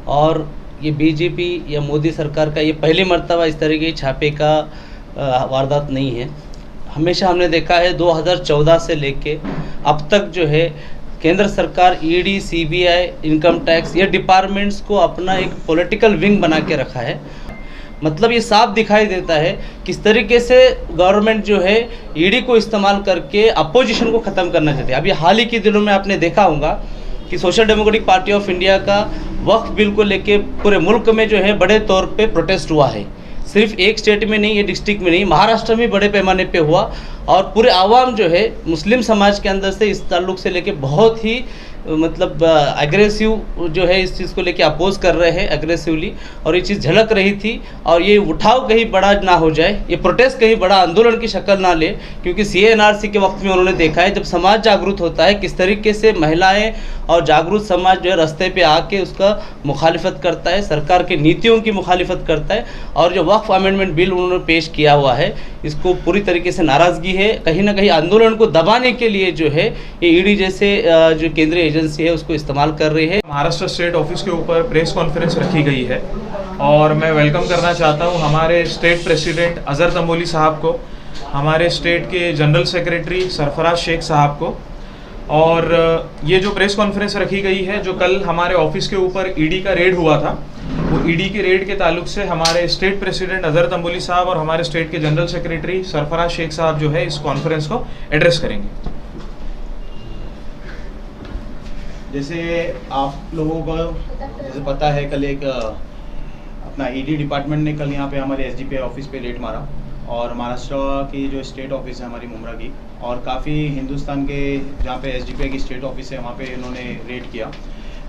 और ये बीजेपी या मोदी सरकार का ये पहली मर्तबा इस तरह के छापे का वारदात नहीं है। हमेशा हमने देखा है 2014 से लेके अब तक जो है केंद्र सरकार ईडी, सीबीआई, इनकम टैक्स ये डिपार्टमेंट्स को अपना एक पॉलिटिकल विंग बना के रखा है। मतलब ये साफ दिखाई देता है किस तरीके से गवर्नमेंट जो है ईडी को इस्तेमाल करके अपोजिशन को ख़त्म करना चाहती है। अभी हाल ही के दिनों में आपने देखा होगा कि social democratic party of India का वक्फ बिल को लेके पूरे मुल्क में जो है बड़े तौर पे प्रोटेस्ट हुआ है। सिर्फ एक स्टेट में नहीं, ये डिस्ट्रिक्ट में नहीं, महाराष्ट्र में बड़े पैमाने पे हुआ और पूरे आवाम जो है मुस्लिम समाज के अंदर से इस ताल्लुक से लेके बहुत ही मतलब एग्रेसिव जो है इस चीज़ को लेके अपोज कर रहे हैं एग्रेसिवली, और ये चीज़ झलक रही थी। और ये उठाव कहीं बड़ा ना हो जाए, ये प्रोटेस्ट कहीं बड़ा आंदोलन की शक्ल ना ले, क्योंकि CNRC के वक्त में उन्होंने देखा है जब समाज जागरूक होता है किस तरीके से महिलाएं और जागरूक समाज जो है रास्ते पे आके उसका मुखालिफत करता है, सरकार की नीतियों की मुखालिफत करता है। और जो वक्फ अमेंडमेंट बिल उन्होंने पेश किया हुआ है इसको पूरी तरीके से नाराज़गी है। कहीं ना कहीं आंदोलन को दबाने के लिए जो है ये ईडी जैसे जो केंद्रीय एजेंसी है उसको इस्तेमाल कर रही है। महाराष्ट्र स्टेट ऑफिस के ऊपर प्रेस कॉन्फ्रेंस रखी गई है और मैं वेलकम करना चाहता हूं हमारे स्टेट प्रेसिडेंट अजहर तंबोली साहब को, हमारे स्टेट के जनरल सेक्रेटरी सरफराज शेख साहब को। और ये जो प्रेस कॉन्फ्रेंस रखी गई है, जो कल हमारे ऑफिस के ऊपर ईडी का रेड हुआ था, वो ईडी के रेड के ताल्लुक से हमारे स्टेट प्रेसिडेंट अजहर तंबोली साहब और हमारे स्टेट के जनरल सेक्रेटरी सरफराज शेख साहब जो है इस कॉन्फ्रेंस को एड्रेस करेंगे। जैसे आप लोगों को जैसे पता है, कल एक अपना ईडी डिपार्टमेंट ने कल यहाँ पे हमारे SGPI ऑफिस पे रेड मारा और महाराष्ट्र की जो स्टेट ऑफिस है हमारी मुमरा की, और काफ़ी हिंदुस्तान के जहाँ पे SGPI की स्टेट ऑफिस है वहाँ पे इन्होंने रेड किया।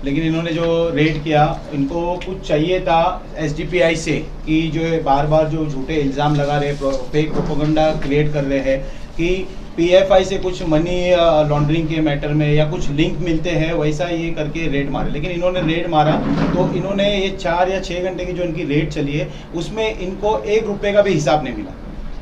लेकिन इन्होंने जो रेड किया, इनको कुछ चाहिए था SGPI से कि जो बार बार जो झूठे इल्ज़ाम लगा रहे, फेक प्रोपेगेंडा क्रिएट कर रहे हैं कि PFI से कुछ मनी लॉन्ड्रिंग के मैटर में या कुछ लिंक मिलते हैं, वैसा ये करके रेड मारे। लेकिन इन्होंने रेड मारा तो इन्होंने ये 4 या 6 घंटे की जो इनकी रेड चली है उसमें इनको 1 रुपये का भी हिसाब नहीं मिला।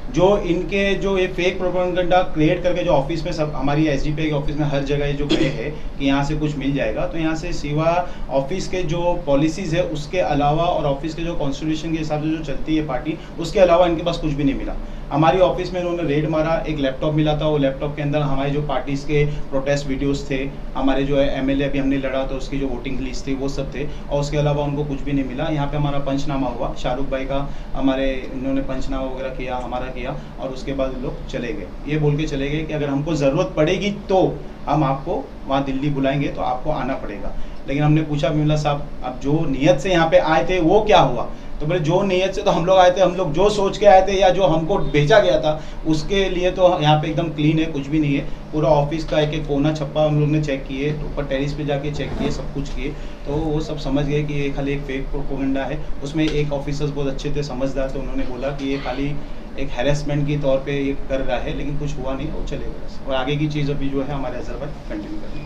जो इनके जो ये फेक प्रोपेगेंडा क्रिएट करके जो ऑफिस में सब हमारी SGPI के ऑफिस में हर जगह ये जो गए हैं कि यहाँ से कुछ मिल जाएगा, तो यहाँ से सिवा ऑफिस के जो पॉलिसीज़ है उसके अलावा और ऑफिस के जो कॉन्स्टिट्यूशन के हिसाब से जो चलती है पार्टी, उसके अलावा इनके पास कुछ भी नहीं मिला। हमारी ऑफिस में इन्होंने रेड मारा, एक लैपटॉप मिला था, वो लैपटॉप के अंदर हमारे जो पार्टीज़ के प्रोटेस्ट वीडियोस थे, हमारे जो है MLA अभी हमने लड़ा तो उसकी जो वोटिंग लिस्ट थी वो सब थे, और उसके अलावा उनको कुछ भी नहीं मिला। यहाँ पे हमारा पंचनामा हुआ, शाहरुख भाई का हमारे इन्होंने पंचनामा वगैरह किया, हमारा किया, और उसके बाद लोग चले गए। ये बोल के चले गए कि अगर हमको ज़रूरत पड़ेगी तो हम आपको वहाँ दिल्ली बुलाएंगे, तो आपको आना पड़ेगा। लेकिन हमने पूछा बिमला साहब, अब जो नीयत से यहाँ पे आए थे वो क्या हुआ? तो बोले जो नीयत से तो हम लोग आए थे, हम लोग जो सोच के आए थे या जो हमको भेजा गया था उसके लिए तो यहाँ पे एकदम क्लीन है, कुछ भी नहीं है। पूरा ऑफिस का एक एक कोना छप्पा हम लोग ने चेक किए, ऊपर टेरिस पे जाके चेक किए, सब कुछ किए, तो वो सब समझ गए कि ये खाली एक फेक प्रोपेगेंडा है। उसमें एक ऑफिसर्स बहुत अच्छे थे, समझदार थे, उन्होंने बोला कि ये खाली एक हैरेसमेंट की तौर पे ये कर रहा है, लेकिन कुछ हुआ नहीं, वो चले गए। और आगे की चीज़ अभी जो है हमारे अजहर भाई कंटिन्यू करेंगे।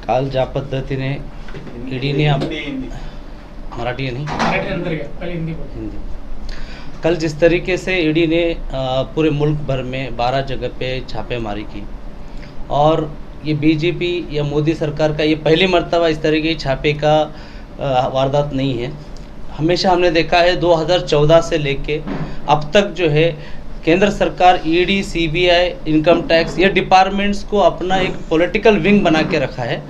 काल ज्या पद्धतीने ईडीने मराठी है नहीं, हिंदी। कल जिस तरीके से ईडी ने पूरे मुल्क भर में 12 जगह पे छापेमारी की, और ये बीजेपी या मोदी सरकार का ये पहली मर्तबा इस तरह के छापे का वारदात नहीं है। हमेशा हमने देखा है 2014 से लेके अब तक जो है केंद्र सरकार ईडी, सीबीआई, इनकम टैक्स ये डिपार्टमेंट्स को अपना एक पॉलिटिकल विंग बना के रखा है।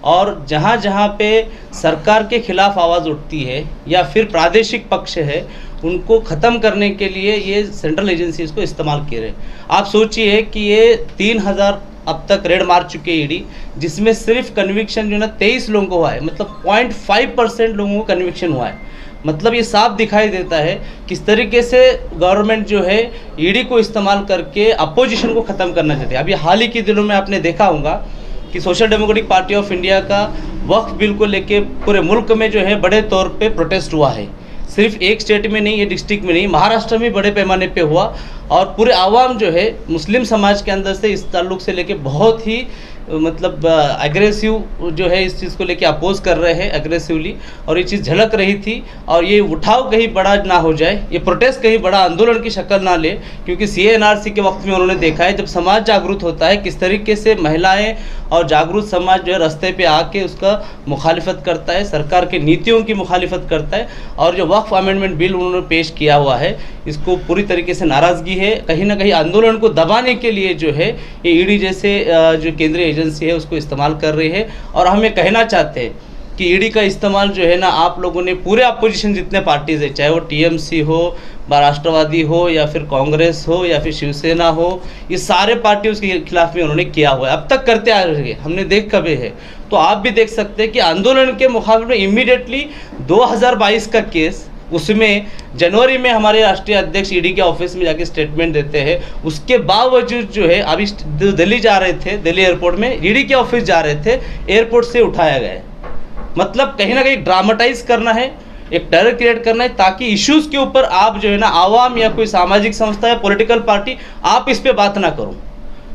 और जहाँ जहाँ पे सरकार के खिलाफ आवाज़ उठती है या फिर प्रादेशिक पक्ष है, उनको ख़त्म करने के लिए ये सेंट्रल एजेंसीज़ को इस्तेमाल किए रहे। आप सोचिए कि ये 3000 अब तक रेड मार चुके हैं ईडी, जिसमें सिर्फ कन्विक्शन जो है ना 23 लोगों को हुआ है, मतलब 0.5% लोगों को कन्विक्शन हुआ है। मतलब ये साफ दिखाई देता है किस तरीके से गवर्नमेंट जो है ईडी को इस्तेमाल करके अपोजिशन को ख़त्म करना चाहती है। अभी हाल ही के दिनों में आपने देखा होगा कि social democratic party of India का वक्फ बिल को लेके पूरे मुल्क में जो है बड़े तौर पे प्रोटेस्ट हुआ है। सिर्फ एक स्टेट में नहीं, ये डिस्ट्रिक्ट में नहीं, महाराष्ट्र में बड़े पैमाने पे हुआ, और पूरे आवाम जो है मुस्लिम समाज के अंदर से इस ताल्लुक से लेके बहुत ही मतलब एग्रेसिव जो है इस चीज़ को लेके अपोज कर रहे हैं एग्रेसिवली, और ये चीज़ झलक रही थी। और ये उठाव कहीं बड़ा ना हो जाए, ये प्रोटेस्ट कहीं बड़ा आंदोलन की शक्ल ना ले, क्योंकि CA/NRC के वक्त में उन्होंने देखा है जब समाज जागरूक होता है किस तरीके से महिलाएं और जागरूक समाज जो है रास्ते पे आके उसका मुखालिफत करता है, सरकार के नीतियों की मुखालिफत करता है। और जो वक्फ अमेंडमेंट बिल उन्होंने पेश किया हुआ है, इसको पूरी तरीके से नाराज़गी है। कहीं ना कहीं आंदोलन को दबाने के लिए जो है ये ईडी जैसे जो केंद्रीय एजेंसी है उसको इस्तेमाल कर रही है। और हमें कहना चाहते हैं कि ईडी का इस्तेमाल जो है ना, आप लोगों ने पूरे अपोजिशन जितने पार्टीज़ है, चाहे वो TMC हो, राष्ट्रवादी हो, या फिर कांग्रेस हो, या फिर शिवसेना हो, ये सारे पार्टी उसके खिलाफ में उन्होंने किया हुआ है, अब तक करते आ रहे हैं, हमने देख कभी है। तो आप भी देख सकते हैं कि आंदोलन के मुकाबले में इमीडिएटली 2022 का केस, उसमें जनवरी में हमारे राष्ट्रीय अध्यक्ष ईडी के ऑफिस में जाके स्टेटमेंट देते हैं। उसके बावजूद जो है अभी दिल्ली जा रहे थे, दिल्ली एयरपोर्ट में ईडी के ऑफिस जा रहे थे, एयरपोर्ट से उठाया गया है। मतलब कहीं ना कहीं ड्रामेटाइज करना है, एक टेरर क्रिएट करना है, ताकि इश्यूज के ऊपर आप जो है ना, आवाम या कोई सामाजिक संस्था या पॉलिटिकल पार्टी, आप इस पे बात ना करो।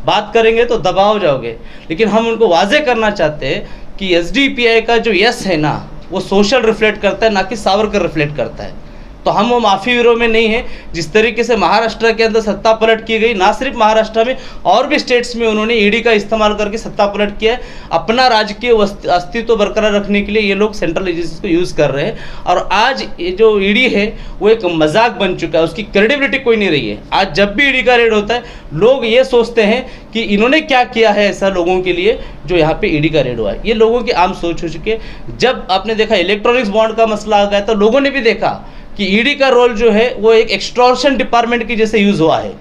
बात करेंगे तो दबाव जाओगे। लेकिन हम उनको वाजे करना चाहते हैं कि SDPI का जो यस है ना, वो सोशल रिफ्लेक्ट करता है, ना कि सावरकर रिफ्लेक्ट करता है। तो हम वो माफ़ी विरोध में नहीं है। जिस तरीके से महाराष्ट्र के अंदर सत्ता पलट की गई, ना सिर्फ महाराष्ट्र में और भी स्टेट्स में उन्होंने ईडी का इस्तेमाल करके सत्ता पलट किया है, अपना राजकीय अस्तित्व बरकरार रखने के लिए ये लोग सेंट्रल एजेंसी को यूज़ कर रहे हैं। और आज ये जो ईडी है वो एक मजाक बन चुका है, उसकी क्रेडिबिलिटी कोई नहीं रही है। आज जब भी ईडी का रेड होता है, लोग ये सोचते हैं कि इन्होंने क्या किया है ऐसा लोगों के लिए जो यहाँ पे ईडी का रेड हुआ है। ये लोगों की आम सोच हो चुकी है। जब आपने देखा इलेक्ट्रॉनिक्स बॉन्ड का मसला आ गया, तो लोगों ने भी देखा कि ईडी का रोल जो है वो एक एक्सटॉर्शन डिपार्टमेंट की जैसे यूज़ हुआ है।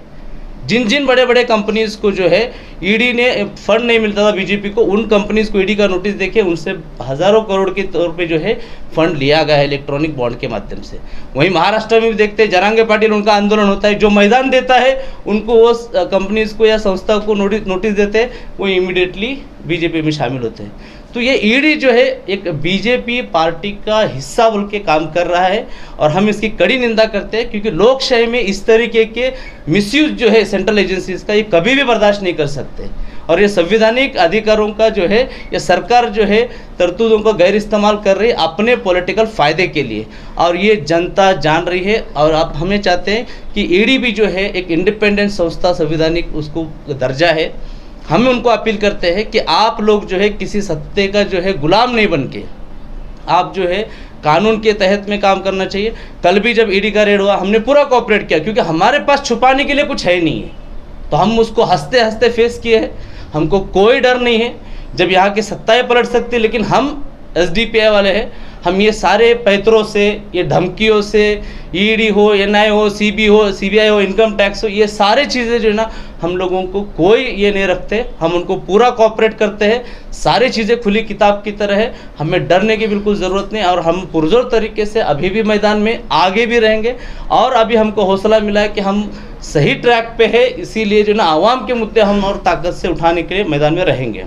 जिन जिन बड़े बड़े कंपनीज़ को जो है ईडी ने फंड नहीं मिलता था बीजेपी को, उन कंपनीज़ को ईडी का नोटिस देके उनसे हज़ारों करोड़ के तौर पे जो है फंड लिया गया है इलेक्ट्रॉनिक बॉन्ड के माध्यम से। वहीं महाराष्ट्र में भी देखते हैं, जरांगे पाटिल उनका आंदोलन होता है, जो मैदान देता है उनको वो कंपनीज़ को या संस्था को नोटिस देते हैं, वो इमीडिएटली बीजेपी में शामिल होते हैं। तो ये ईडी जो है एक बीजेपी पार्टी का हिस्सा बोल के काम कर रहा है, और हम इसकी कड़ी निंदा करते हैं, क्योंकि लोकशाही में इस तरीके के मिसयूज जो है सेंट्रल एजेंसीज का, ये कभी भी बर्दाश्त नहीं कर सकते। और ये संवैधानिक अधिकारों का जो है, ये सरकार जो है तरतूदों का गैर इस्तेमाल कर रही है अपने पॉलिटिकल फ़ायदे के लिए, और ये जनता जान रही है। और आप हमें चाहते हैं कि ईडी भी जो है एक इंडिपेंडेंट संस्था, संवैधानिक उसको दर्जा है। हम उनको अपील करते हैं कि आप लोग जो है किसी सत्ते का जो है गुलाम नहीं बन के, आप जो है कानून के तहत में काम करना चाहिए। कल भी जब ईडी का रेड हुआ, हमने पूरा कोऑपरेट किया, क्योंकि हमारे पास छुपाने के लिए कुछ है नहीं है, तो हम उसको हंसते हंसते फेस किए हैं। हमको कोई डर नहीं है, जब यहाँ की सत्ताएं पलट सकती, लेकिन हम SDPI वाले हैं, हम ये सारे पैतरों से, ये धमकियों से, ईडी हो, NI हो, CBI हो, इनकम टैक्स हो, ये सारी चीज़ें जो है ना, हम लोगों को कोई ये नहीं रखते। हम उनको पूरा कोऑपरेट करते हैं, सारी चीज़ें खुली किताब की तरह है, हमें डरने की बिल्कुल ज़रूरत नहीं। और हम पुरजोर तरीके से अभी भी मैदान में आगे भी रहेंगे, और अभी हमको हौसला मिला है कि हम सही ट्रैक पे है, इसीलिए जो ना आवाम के मुद्दे हम और ताकत से उठाने के लिए मैदान में रहेंगे।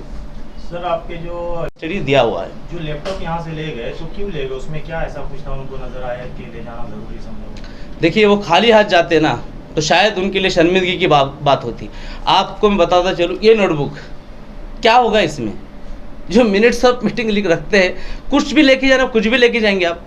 सर, आपके जो स्टडी दिया हुआ है, जो लैपटॉप यहाँ से ले गए, तो क्यों ले गए? उसमें क्या ऐसा कुछ था उनको नजर आया कि ले जाना जरूरी समझा? देखिए, वो खाली हाथ जाते ना, तो शायद उनके लिए शर्मिंदगी की बात होती। आपको मैं बताता चलूँ, ये नोटबुक क्या होगा, इसमें जो मिनट्स ऑफ मीटिंग लिख रखते हैं, कुछ भी लेके जाना, कुछ भी लेके जाएंगे आप।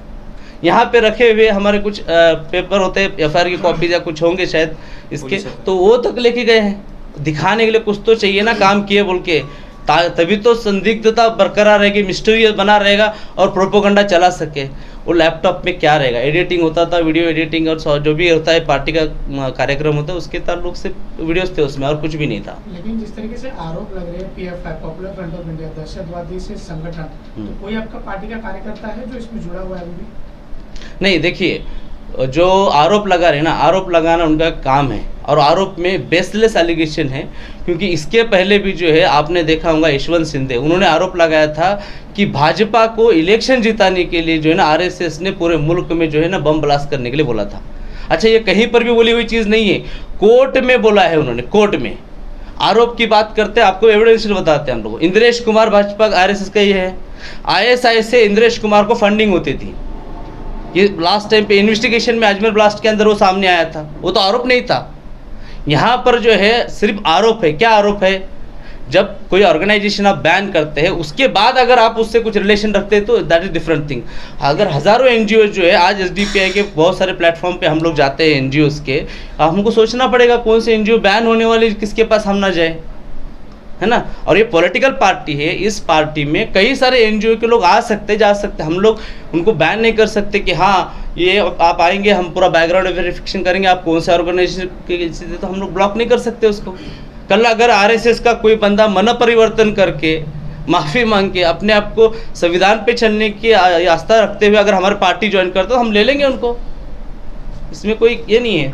यहाँ पे रखे हुए हमारे कुछ पेपर होते हैं, FIR की कॉपीज या कुछ होंगे शायद इसके, तो वो तक लेके गए हैं। दिखाने के लिए कुछ तो चाहिए ना, काम किए बोल के, तभी तो संदिग्धता बरकरार रहेगी, मिस्टीरियस बना रहेगा और प्रोपोगंडा चला सके। वो लैपटॉप में क्या रहेगा, एडिटिंग होता था, वीडियो एडिटिंग और जो भी होता है पार्टी का कार्यक्रम होता है, उसके ताल्लुक से वीडियोस थे उसमें, और कुछ भी नहीं था। लेकिन जिस तरीके से आरोप लग रहे हैं PFI, popular front of India, दहशतवादी से संगठन, तो कोई आपका पार्टी का कार्यकर्ता है जो इसमें जुड़ा हुआ है अभी भी? नहीं, देखिए, जो आरोप लगा रहे ना, आरोप लगाना उनका काम है, और आरोप में बेसलेस एलिगेशन है। क्योंकि इसके पहले भी जो है आपने देखा होगा, यशवंत सिंधे, उन्होंने आरोप लगाया था कि भाजपा को इलेक्शन जिताने के लिए जो है ना RSS ने पूरे मुल्क में जो है ना बम ब्लास्ट करने के लिए बोला था। अच्छा, ये कहीं पर भी बोली हुई चीज़ नहीं है, कोर्ट में बोला है उन्होंने, कोर्ट में। आरोप की बात करते हैं, आपको एविडेंस बताते हैं हम लोग। इंद्रेश कुमार भाजपा RSS का ये है, ISI से इंद्रेश कुमार को फंडिंग होती थी। ये लास्ट टाइम पे इन्वेस्टिगेशन में अजमेर ब्लास्ट के अंदर वो सामने आया था, वो तो आरोप नहीं था। यहाँ पर जो है सिर्फ आरोप है। क्या आरोप है? जब कोई ऑर्गेनाइजेशन आप बैन करते हैं उसके बाद अगर आप उससे कुछ रिलेशन रखते हैं तो दैट इज़ डिफरेंट थिंग। अगर हज़ारों एनजीओ जो है आज एसडीपीआई के बहुत सारे प्लेटफॉर्म पे हम लोग जाते हैं एनजीओज़ के, हमको सोचना पड़ेगा कौन से एनजीओ बैन होने वाले किसके पास हम ना जाए, है ना। और ये पॉलिटिकल पार्टी है, इस पार्टी में कई सारे एनजीओ के लोग आ सकते जा सकते, हम लोग उनको बैन नहीं कर सकते कि हाँ ये आप आएंगे हम पूरा बैकग्राउंड वेरिफिकेशन करेंगे आप कौन से ऑर्गेनाइजेशन के, तो हम लोग ब्लॉक नहीं कर सकते उसको। कल अगर आरएसएस का कोई बंदा मन परिवर्तन करके माफ़ी मांग के अपने आप को संविधान पे चलने की आस्था रखते हुए अगर हमारी पार्टी ज्वाइन करते तो हम ले लेंगे उनको, इसमें कोई ये नहीं है।